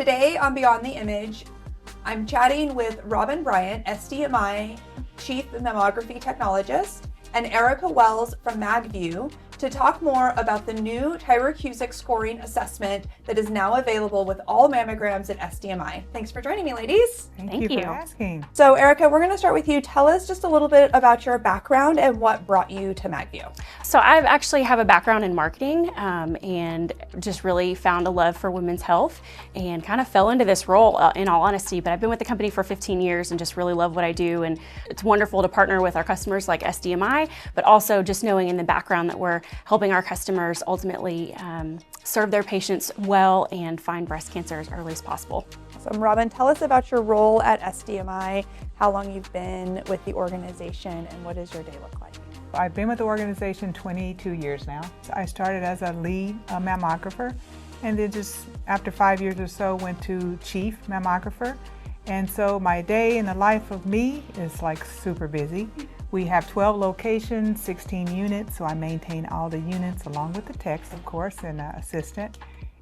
Today on Beyond the Image, I'm chatting with Robyn Bryant, SDMI Chief Mammography Technologist, and Erica Wells from Magview to talk more about the new Tyrer-Cuzick scoring assessment that is now available with all mammograms at SDMI. Thanks for joining me, ladies. Thank you for asking. So Erica, we're going to start with you. Tell us just a little bit about your background and what brought you to Magview. So I actually have a background in marketing and just really found a love for women's health and kind of fell into this role in all honesty. But I've been with the company for 15 years and just really love what I do. And it's wonderful to partner with our customers like SDMI, but also just knowing in the background that we're helping our customers ultimately serve their patients well and find breast cancer as early as possible. So Robyn, tell us about your role at SDMI, how long you've been with the organization, and what does your day look like? I've been with the organization 22 years now. I started as a lead mammographer, and then just after 5 years or so went to chief mammographer. And so my day in the life of me is like super busy. We have 12 locations, 16 units, so I maintain all the units along with the techs, of course, and assistant.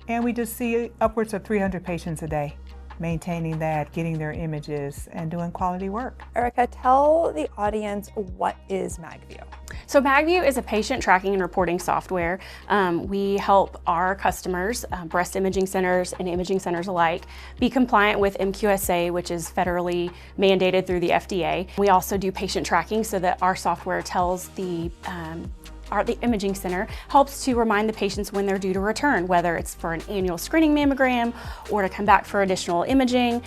And we just see upwards of 300 patients a day, maintaining that, getting their images, and doing quality work. Erica, tell the audience, what is Magview? So Magview is a patient tracking and reporting software. We help our customers, breast imaging centers and imaging centers alike, be compliant with MQSA, which is federally mandated through the FDA. We also do patient tracking so that our software tells the imaging center, helps to remind the patients when they're due to return, whether it's for an annual screening mammogram or to come back for additional imaging,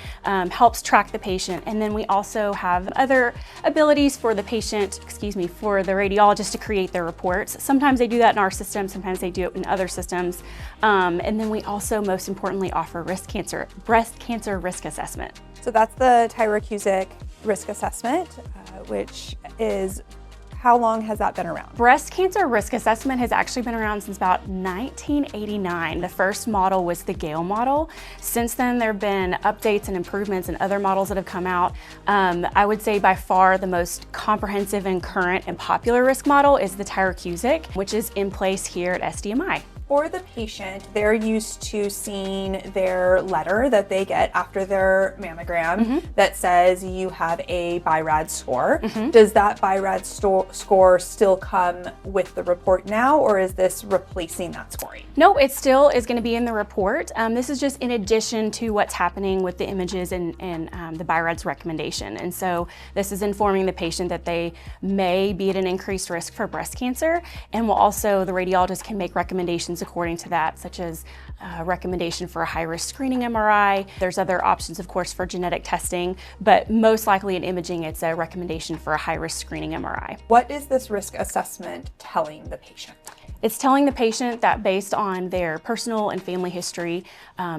helps track the patient. And then we also have other abilities for the patient, for the radiologist to create their reports. Sometimes they do that in our system, sometimes they do it in other systems. And then we also, most importantly, offer breast cancer risk assessment. So that's the Tyrer-Cuzick risk assessment, which is, how long has that been around? Breast cancer risk assessment has actually been around since about 1989. The first model was the Gale model. Since then, there have been updates and improvements and other models that have come out. I would say by far the most comprehensive and current and popular risk model is the Tyrer-Cuzick, which is in place here at SDMI. For the patient, they're used to seeing their letter that they get after their mammogram that says you have a BI-RADS score. Does that BI-RADS score still come with the report now, or is this replacing that scoring? No, it still is going to be in the report. This is just in addition to what's happening with the images and the BI-RADS recommendation. And so this is informing the patient that they may be at an increased risk for breast cancer, and will also, the radiologist can make recommendations according to that, such as a recommendation for a high-risk screening MRI. There's other options, of course, for genetic testing, but most likely in imaging, it's a recommendation for a high-risk screening MRI. What is this risk assessment telling the patient? It's telling the patient that based on their personal and family history,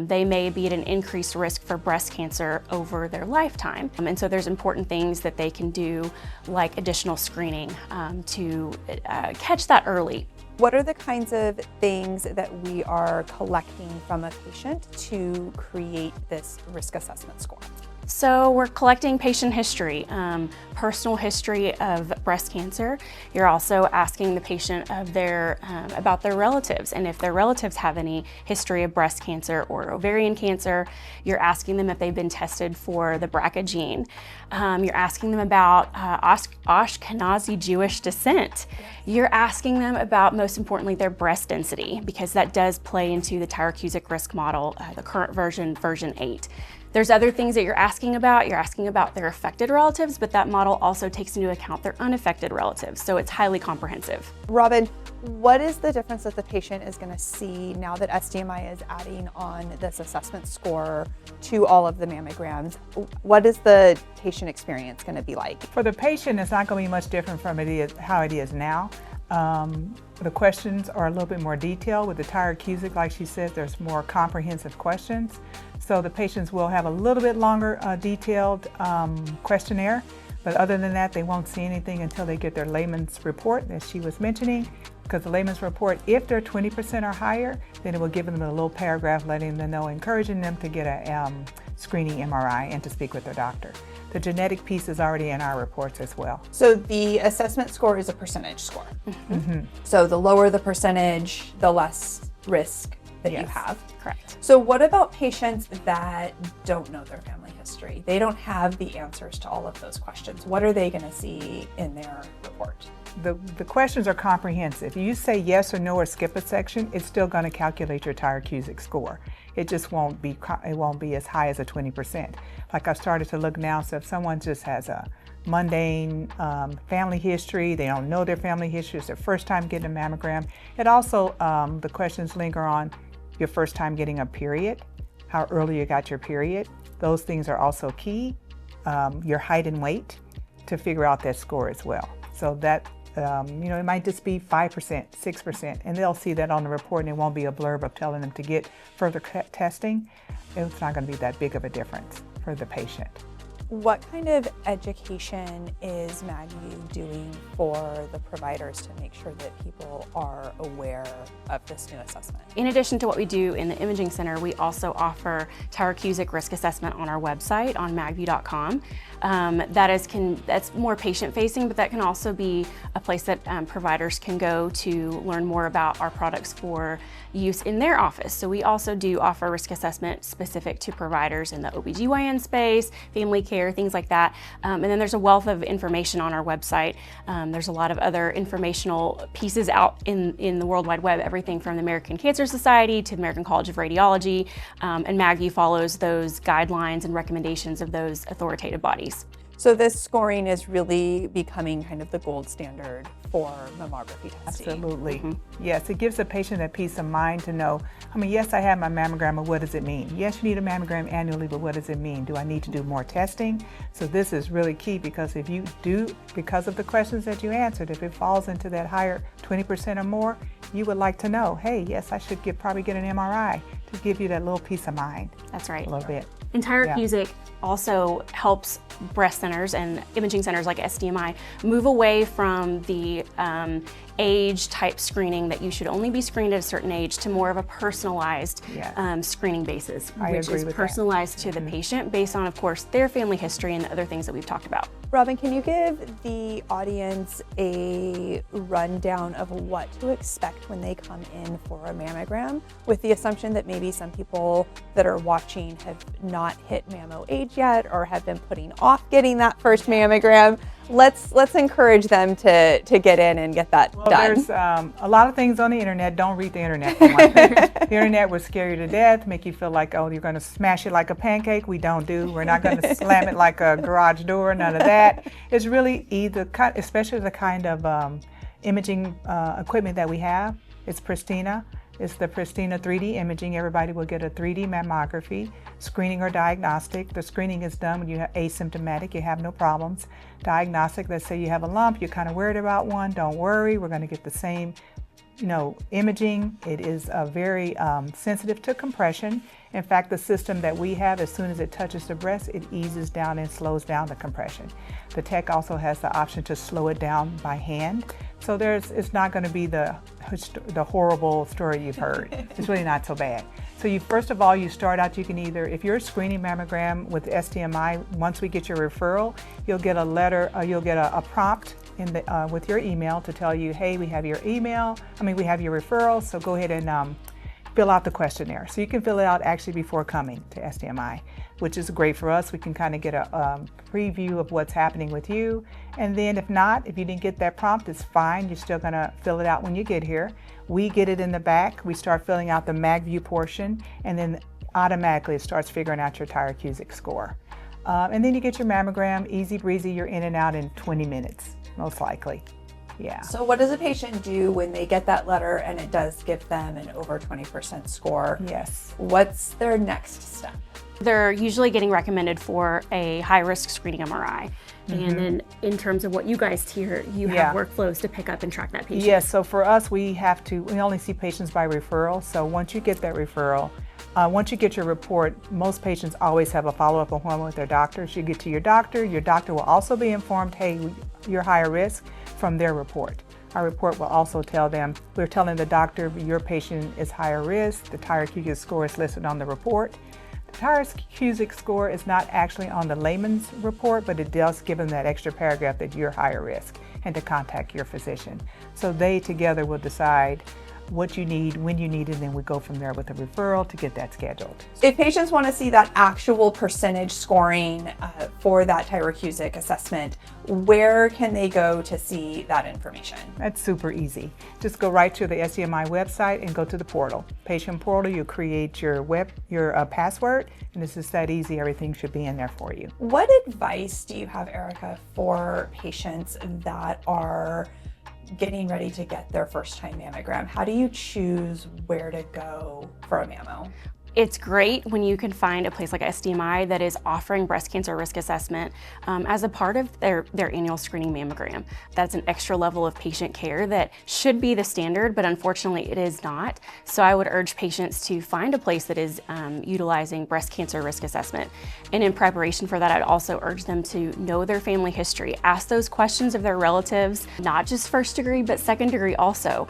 they may be at an increased risk for breast cancer over their lifetime. And so there's important things that they can do, like additional screening, to catch that early. What are the kinds of things that we are collecting from a patient to create this risk assessment score? So we're collecting patient history, personal history of breast cancer. You're also asking the patient of about their relatives, and if their relatives have any history of breast cancer or ovarian cancer. You're asking them if they've been tested for the BRCA gene. You're asking them about Ashkenazi Jewish descent. You're asking them about, most importantly, their breast density, because that does play into the Tyrer-Cuzick risk model, the current version 8. There's other things that you're asking about. You're asking about their affected relatives, but that model also takes into account their unaffected relatives, so it's highly comprehensive. Robyn, what is the difference that the patient is going to see now that SDMI is adding on this assessment score to all of the mammograms? What is the patient experience going to be like? For the patient, it's not going to be much different from how it is now. The questions are a little bit more detailed. With the Tyrer-Cuzick, like she said, there's more comprehensive questions. So the patients will have a little bit longer detailed questionnaire, but other than that, they won't see anything until they get their layman's report that she was mentioning. Because the layman's report, if they're 20% or higher, then it will give them a little paragraph letting them know, encouraging them to get a screening MRI and to speak with their doctor. The genetic piece is already in our reports as well. So the assessment score is a percentage score. So the lower the percentage, the less risk that you Yes. have. Correct. So what about patients that don't know their family history? They don't have the answers to all of those questions. What are they going to see in their report? The questions are comprehensive. You say yes or no or skip a section, it's still going to calculate your Tyrer-Cuzick score. It just won't be as high as a 20%. Like I've started to look now, so if someone just has a mundane family history, they don't know their family history, it's their first time getting a mammogram. It also, the questions linger on your first time getting a period, how early you got your period. Those things are also key. Your height and weight to figure out that score as well. So that, it might just be 5%, 6%, and they'll see that on the report and it won't be a blurb of telling them to get further testing. It's not going to be that big of a difference for the patient. What kind of education is Magview doing for the providers to make sure that people are aware of this new assessment? In addition to what we do in the imaging center, we also offer Tyrer-Cuzick risk assessment on our website on magview.com. That's more patient-facing, but that can also be a place that providers can go to learn more about our products for use in their office. So we also do offer risk assessment specific to providers in the OBGYN space, family care, things like that. And then there's a wealth of information on our website. There's a lot of other informational pieces out in the World Wide Web, everything from the American Cancer Society to the American College of Radiology, and Magview follows those guidelines and recommendations of those authoritative bodies. So this scoring is really becoming kind of the gold standard for mammography testing. Absolutely. Yes, it gives the patient a peace of mind to know, yes, I have my mammogram, but what does it mean? Yes, you need a mammogram annually, but what does it mean? Do I need to do more testing? So this is really key, because if you do, because of the questions that you answered, if it falls into that higher 20% or more, you would like to know, hey, yes, I should probably get an MRI to give you that little peace of mind. That's right. A little bit. And Tyrer-Cuzick also helps breast centers and imaging centers like SDMI move away from the age type screening that you should only be screened at a certain age to more of a personalized screening basis, which is personalized to the patient based on, of course, their family history and the other things that we've talked about. Robyn, can you give the audience a rundown of what to expect when they come in for a mammogram, with the assumption that maybe some people that are watching have not hit mammo age yet or have been putting off getting that first mammogram? Let's encourage them to get in and get that done. There's a lot of things on the internet. Don't read the internet too much. The internet will scare you to death, make you feel like, oh, you're going to smash it like a pancake. We don't do. We're not going to slam it like a garage door. None of that. It's really either, especially the kind of imaging equipment that we have. It's Pristina. It's the Pristina 3D imaging. Everybody will get a 3D mammography, screening or diagnostic. The screening is done when you're asymptomatic, you have no problems. Diagnostic, let's say you have a lump, you're kind of worried about one, don't worry, we're going to get the same imaging. It is very sensitive to compression. In fact, the system that we have, as soon as it touches the breast, it eases down and slows down the compression. The tech also has the option to slow it down by hand. So it's not going to be the horrible story you've heard. It's really not so bad. So first of all, you start out, you can either, if you're a screening mammogram with SDMI, once we get your referral, you'll get a letter, you'll get a prompt with your email to tell you, hey, we have your email, we have your referral, so go ahead and fill out the questionnaire. So you can fill it out actually before coming to SDMI, which is great for us. We can kind of get a preview of what's happening with you. And then if you didn't get that prompt, it's fine. You're still gonna fill it out when you get here. We get it in the back. We start filling out the Magview portion, and then automatically it starts figuring out your Tyrer-Cuzick score. And then you get your mammogram, easy breezy, you're in and out in 20 minutes, most likely. Yeah. So what does a patient do when they get that letter and it does give them an over 20% score? Yes. What's their next step? They're usually getting recommended for a high-risk screening MRI. And then in terms of what you guys tier, you have workflows to pick up and track that patient. Yes, so for us, we only see patients by referral. So once you get that referral, once you get your report, most patients always have a follow-up appointment with their doctors. You get to your doctor will also be informed, hey, you're higher risk, from their report. Our report will also tell them, we're telling the doctor your patient is higher risk, the Tyrer-Cuzick score is listed on the report. The Tyrer-Cuzick score is not actually on the layman's report, but it does give them that extra paragraph that you're higher risk and to contact your physician. So they together will decide what you need, when you need it, and then we go from there with a referral to get that scheduled. If patients want to see that actual percentage scoring for that Tyrer-Cuzick assessment, where can they go to see that information? That's super easy. Just go right to the SDMI website and go to the portal. Patient portal, you create your password, and it's just that easy. Everything should be in there for you. What advice do you have, Erica, for patients that are getting ready to get their first time mammogram? How do you choose where to go for a mammo? It's great when you can find a place like SDMI that is offering breast cancer risk assessment as a part of their annual screening mammogram. That's an extra level of patient care that should be the standard, but unfortunately it is not. So I would urge patients to find a place that is utilizing breast cancer risk assessment. And in preparation for that, I'd also urge them to know their family history. Ask those questions of their relatives, not just first degree, but second degree also.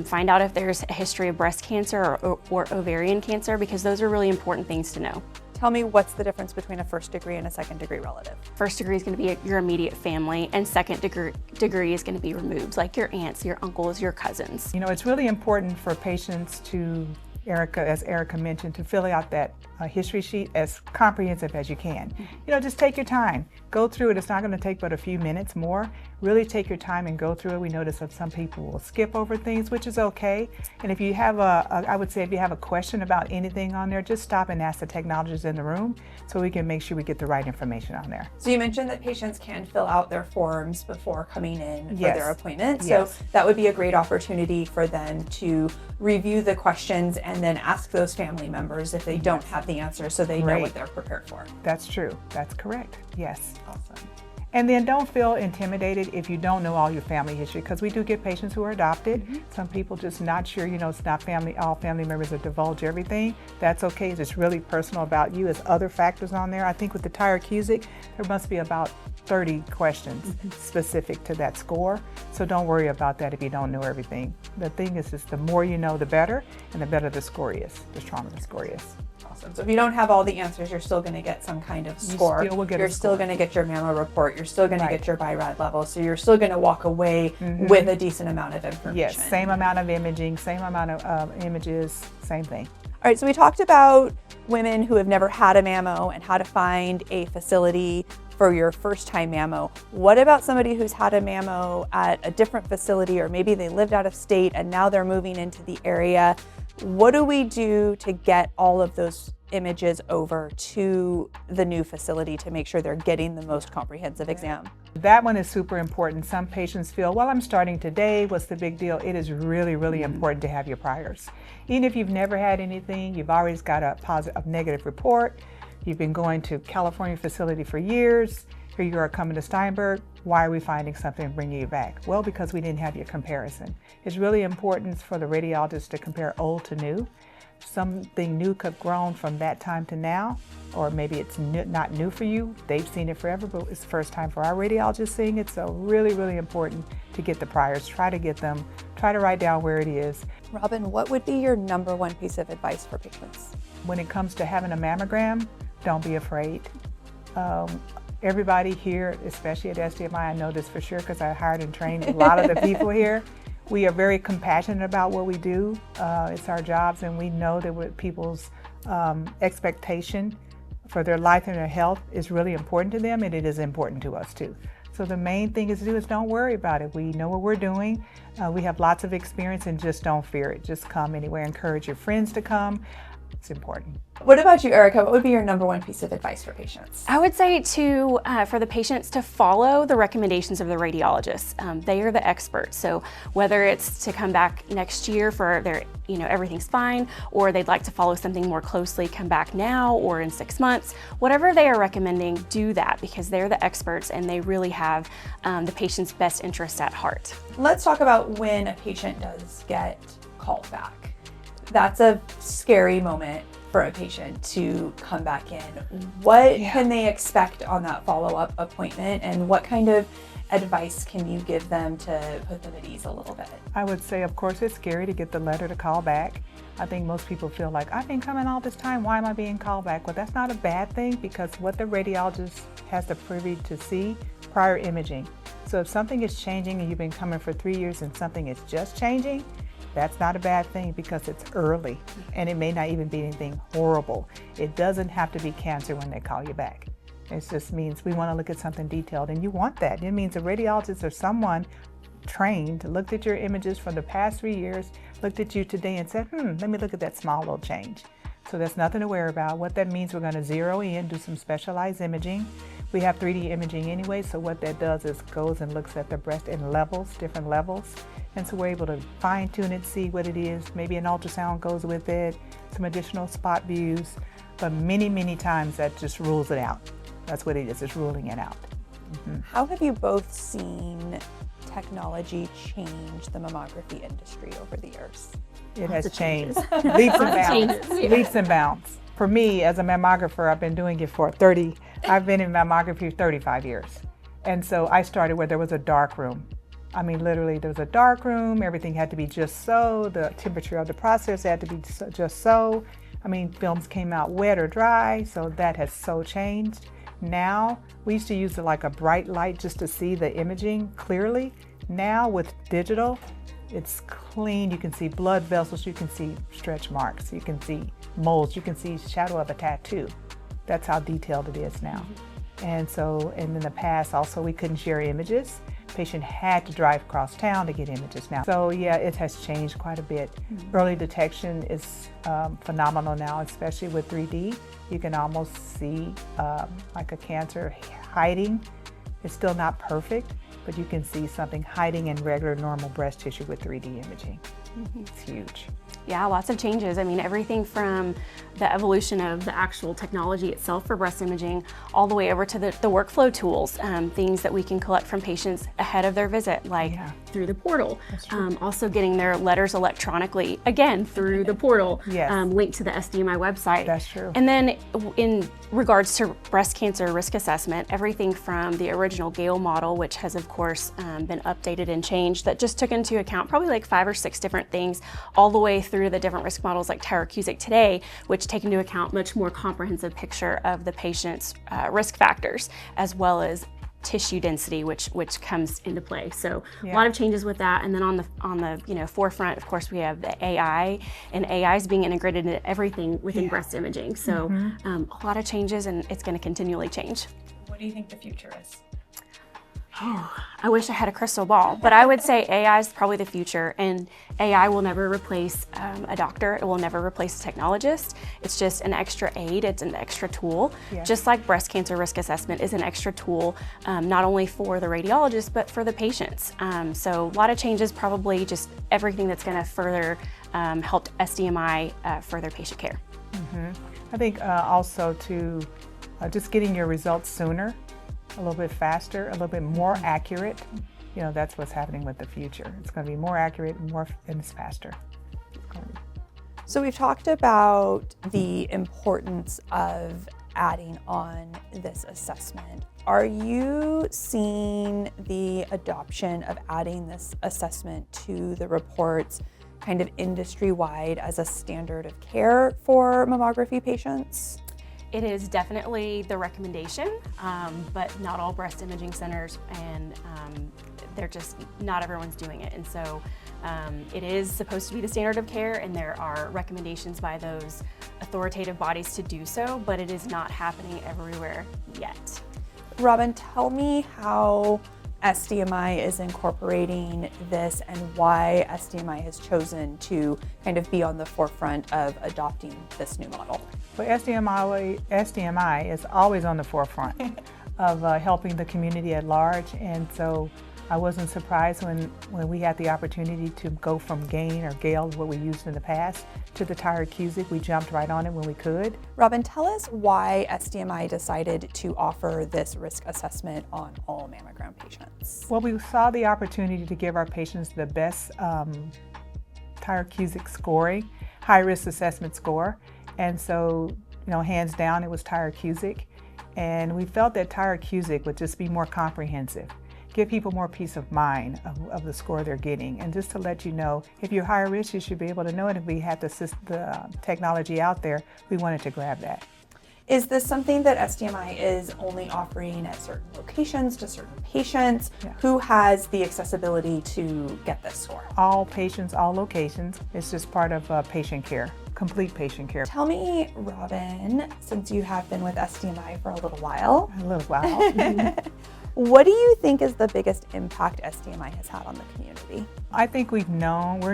Find out if there's a history of breast cancer or ovarian cancer, because those are really important things to know. Tell me, what's the difference between a first degree and a second degree relative? First degree is going to be your immediate family, and second degree is going to be removed, like your aunts, your uncles, your cousins. You know, it's really important for patients to, as Erica mentioned, to fill out that history sheet as comprehensive as you can. You know, just take your time. Go through it. It's not going to take but a few minutes more. Really take your time and go through it. We notice that some people will skip over things, which is okay. And if you have I would say if you have a question about anything on there, just stop and ask the technologist in the room so we can make sure we get the right information on there. So you mentioned that patients can fill out their forms before coming in for Yes. their appointment. Yes. So that would be a great opportunity for them to review the questions and then ask those family members if they don't have the answer, so they know Great. what they're prepared for. That's true. That's correct. Yes. Awesome. And then don't feel intimidated if you don't know all your family history, because we do get patients who are adopted. Some people just not sure, you know, it's not all family members that divulge everything. That's okay. It's really personal about you. There's other factors on there. I think with the Tyrer-Cuzick, there must be about 30 questions specific to that score. So don't worry about that if you don't know everything. The thing is just the more you know, the better, and the better the score is, the stronger the score is. Awesome. So if you don't have all the answers, you're still going to get some kind of score. still will get a You're still score. going to get your mammo report. You're still going Right. to get your BI-RAD level. So you're still going to walk away with a decent amount of information. Yes, same amount of imaging, same amount of images, same thing. All right, so we talked about women who have never had a mammo and how to find a facility for your first time mammo. What about somebody who's had a mammo at a different facility, or maybe they lived out of state and now they're moving into the area? What do we do to get all of those images over to the new facility to make sure they're getting the most comprehensive exam? That one is super important. Some patients feel, well, I'm starting today, what's the big deal? It is really, really important to have your priors. Even if you've never had anything, you've always got a negative report, you've been going to California facility for years, here you are coming to Steinberg, why are we finding something and bringing you back? Well, because we didn't have your comparison. It's really important for the radiologist to compare old to new. Something new could have grown from that time to now, or maybe it's not new for you. They've seen it forever, but it's the first time for our radiologists seeing it. So really, really important to get the priors. Try to write down where it is. Robyn, what would be your number one piece of advice for patients? When it comes to having a mammogram, don't be afraid. Everybody here, especially at SDMI, I know this for sure because I hired and trained a lot of the people here. We are very compassionate about what we do. It's our jobs, and we know that with people's expectation for their life and their health is really important to them, and it is important to us too. So the main thing is to do is don't worry about it. We know what we're doing. We have lots of experience, and just don't fear it. Just come anywhere. Encourage your friends to come. It's important. What about you, Erica? What would be your number one piece of advice for patients? I would say for the patients to follow the recommendations of the radiologists. They are the experts. So whether it's to come back next year for their, everything's fine, or they'd like to follow something more closely, come back now or in 6 months, whatever they are recommending, do that, because they're the experts and they really have the patient's best interest at heart. Let's talk about when a patient does get called back. That's a scary moment for a patient to come back in. What can they expect on that follow-up appointment, and what kind of advice can you give them to put them at ease a little bit? I would say, of course, it's scary to get the letter to call back. I think most people feel like, I've been coming all this time, why am I being called back? Well, that's not a bad thing, because what the radiologist has the privy to see, prior imaging. So if something is changing and you've been coming for 3 years and something is just changing, That's not a bad thing because it's early and it may not even be anything horrible. It doesn't have to be cancer when they call you back. It just means we want to look at something detailed, and you want that. It means a radiologist or someone trained looked at your images from the past 3 years, looked at you today and said, let me look at that small little change. So there's nothing to worry about. What that means, we're going to zero in, do some specialized imaging. We have 3D imaging anyway, so what that does is goes and looks at the breast in levels, different levels. And so we're able to fine tune it, see what it is. Maybe an ultrasound goes with it, some additional spot views, but many, many times that just rules it out. That's what it is, it's ruling it out. How have you both seen technology change the mammography industry over the years? It has changed. Leaps and bounds. Leaps and bounds. For me, as a mammographer, I've been doing it for I've been in mammography 35 years. And so I started where there was a dark room. I mean, literally, there was a dark room. Everything had to be just so. The temperature of the process had to be just so. I mean, films came out wet or dry, so that has so changed. Now, we used to use like a bright light just to see the imaging clearly. Now with digital, it's clean. You can see blood vessels, you can see stretch marks, you can see moles, you can see shadow of a tattoo. That's how detailed it is now. And so, and in the past also we couldn't share images. Patient had to drive across town to get images now. So yeah, it has changed quite a bit. Early detection is phenomenal now, especially with 3D. You can almost see like a cancer hiding. It's still not perfect, but you can see something hiding in regular normal breast tissue with 3D imaging. It's huge. Yeah, lots of changes. I mean, everything from the evolution of the actual technology itself for breast imaging all the way over to the workflow tools, things that we can collect from patients ahead of their visit, like through the portal. Also getting their letters electronically, again, through the portal, linked to the SDMI website. That's true. And then in regards to breast cancer risk assessment, everything from the original Gale model, which has of course been updated and changed, that just took into account probably like 5 or 6 different things, all the way through the different risk models like Tyrer-Cuzick today, which take into account much more comprehensive picture of the patient's risk factors, as well as tissue density, which comes into play. So a lot of changes with that. And then on the forefront, of course, we have the AI, and AI is being integrated into everything within breast imaging. So a lot of changes, and it's going to continually change. What do you think the future is? Oh, I wish I had a crystal ball, but I would say AI is probably the future, and AI will never replace a doctor. It will never replace a technologist. It's just an extra aid. It's an extra tool, just like breast cancer risk assessment is an extra tool, not only for the radiologist, but for the patients. So a lot of changes, probably just everything that's going to further help SDMI further patient care. I think also to just getting your results sooner, a little bit faster, a little bit more accurate. You know, that's what's happening with the future. It's going to be more accurate, and it's faster. So we've talked about the importance of adding on this assessment. Are you seeing the adoption of adding this assessment to the reports kind of industry-wide as a standard of care for mammography patients? It is definitely the recommendation, but not all breast imaging centers, and they're just, not everyone's doing it. And so it is supposed to be the standard of care, and there are recommendations by those authoritative bodies to do so, but it is not happening everywhere yet. Robyn, tell me how SDMI is incorporating this and why SDMI has chosen to kind of be on the forefront of adopting this new model. Well, SDMI is always on the forefront of helping the community at large, and so I wasn't surprised when we had the opportunity to go from Gale, what we used in the past, to the Tyrer-Cuzick. We jumped right on it when we could. Robyn, tell us why SDMI decided to offer this risk assessment on all mammogram patients. Well, we saw the opportunity to give our patients the best Tyrer-Cuzick scoring, high-risk assessment score, and so, you know, hands down, it was Tyrer-Cuzick, and we felt that Tyrer-Cuzick would just be more comprehensive, give people more peace of mind of the score they're getting. And just to let you know, if you're higher risk, you should be able to know it. If we had the technology out there, we wanted to grab that. Is this something that SDMI is only offering at certain locations to certain patients? Yeah. Who has the accessibility to get this score? All patients, all locations. It's just part of patient care, complete patient care. Tell me, Robyn, since you have been with SDMI for a little while, what do you think is the biggest impact SDMI has had on the community? I think we're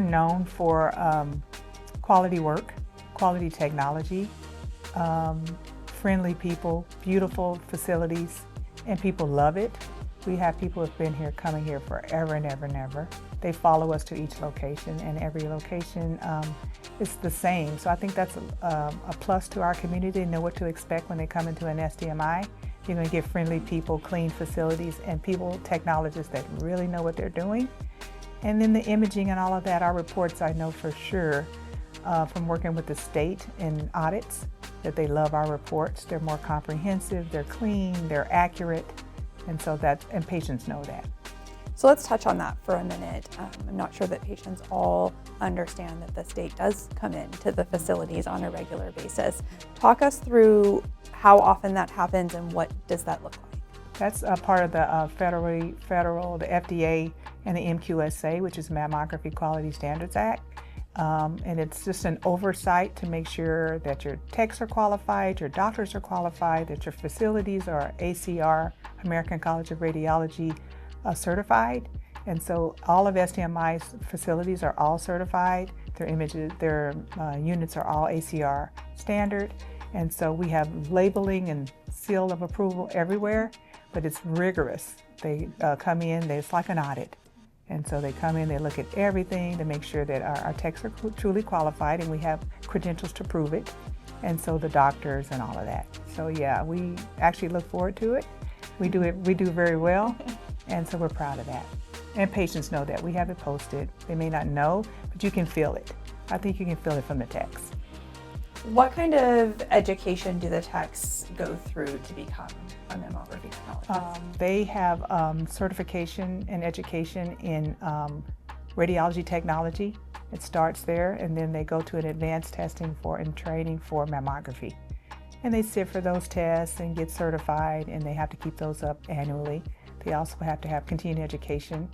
known for quality work, quality technology, friendly people, beautiful facilities, and people love it. We have people who have been here, coming here forever and ever and ever. They follow us to each location, and every location is the same. So I think that's a plus to our community. They know what to expect when they come into an SDMI. You're going to get friendly people, clean facilities, and people, technologists that really know what they're doing. And then the imaging and all of that, our reports, I know for sure from working with the state in audits, that they love our reports. They're more comprehensive, they're clean, they're accurate, and patients know that. So let's touch on that for a minute. I'm not sure that patients all understand that the state does come into the facilities on a regular basis. Talk us through how often that happens and what does that look like? That's a part of the federal, the FDA and the MQSA, which is Mammography Quality Standards Act. And it's just an oversight to make sure that your techs are qualified, your doctors are qualified, that your facilities are ACR, American College of Radiology, certified. And so all of SDMI's facilities are all certified. Their units are all ACR standard. And so we have labeling and seal of approval everywhere, but it's rigorous. They come in, it's like an audit. And so they come in, they look at everything to make sure that our techs are truly qualified, and we have credentials to prove it. And so the doctors and all of that. So yeah, we actually look forward to it. We do very well, and so we're proud of that. And patients know that. We have it posted. They may not know, but you can feel it. I think you can feel it from the text. What kind of education do the techs go through to become a mammography technologist? They have certification and education in radiology technology. It starts there, and then they go to an advanced testing and training for mammography. And they sit for those tests and get certified, and they have to keep those up annually. They also have to have continuing education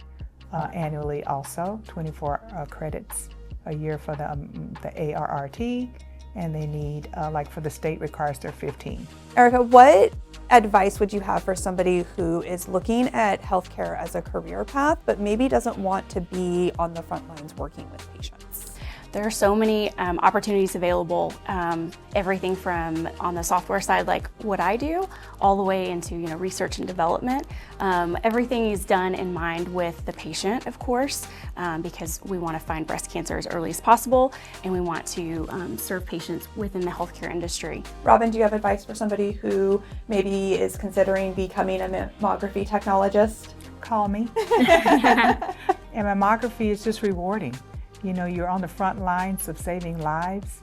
annually also, 24 credits a year for the ARRT. And they need, like for the state requires their 15. Erica, what advice would you have for somebody who is looking at healthcare as a career path, but maybe doesn't want to be on the front lines working with patients? There are so many opportunities available, everything from on the software side, like what I do, all the way into research and development. Everything is done in mind with the patient, of course, because we want to find breast cancer as early as possible, and we want to serve patients within the healthcare industry. Robyn, do you have advice for somebody who maybe is considering becoming a mammography technologist? Call me. And mammography is just rewarding. You're on the front lines of saving lives.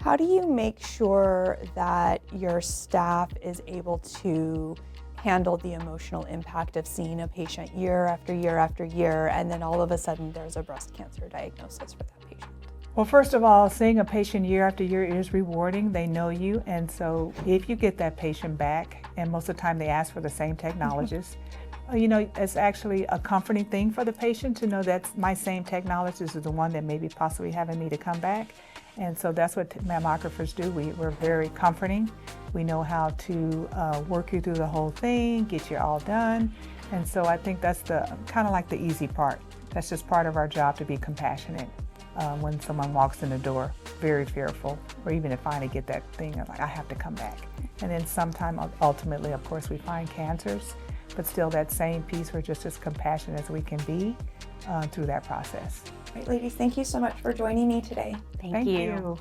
How do you make sure that your staff is able to handle the emotional impact of seeing a patient year after year after year, and then all of a sudden there's a breast cancer diagnosis for that patient? Well, first of all, seeing a patient year after year is rewarding. They know you, and so if you get that patient back, and most of the time they ask for the same technologist, it's actually a comforting thing for the patient to know that my same technologist is the one that may be possibly having me to come back. And so that's what mammographers do. We're very comforting. We know how to work you through the whole thing, get you all done. And so I think that's kind of like the easy part. That's just part of our job, to be compassionate. When someone walks in the door, very fearful, or even to finally get that thing of like, I have to come back. And then sometime, ultimately, of course, we find cancers. But still, that same piece, we're just as compassionate as we can be through that process. Great, ladies, thank you so much for joining me today. Thank you.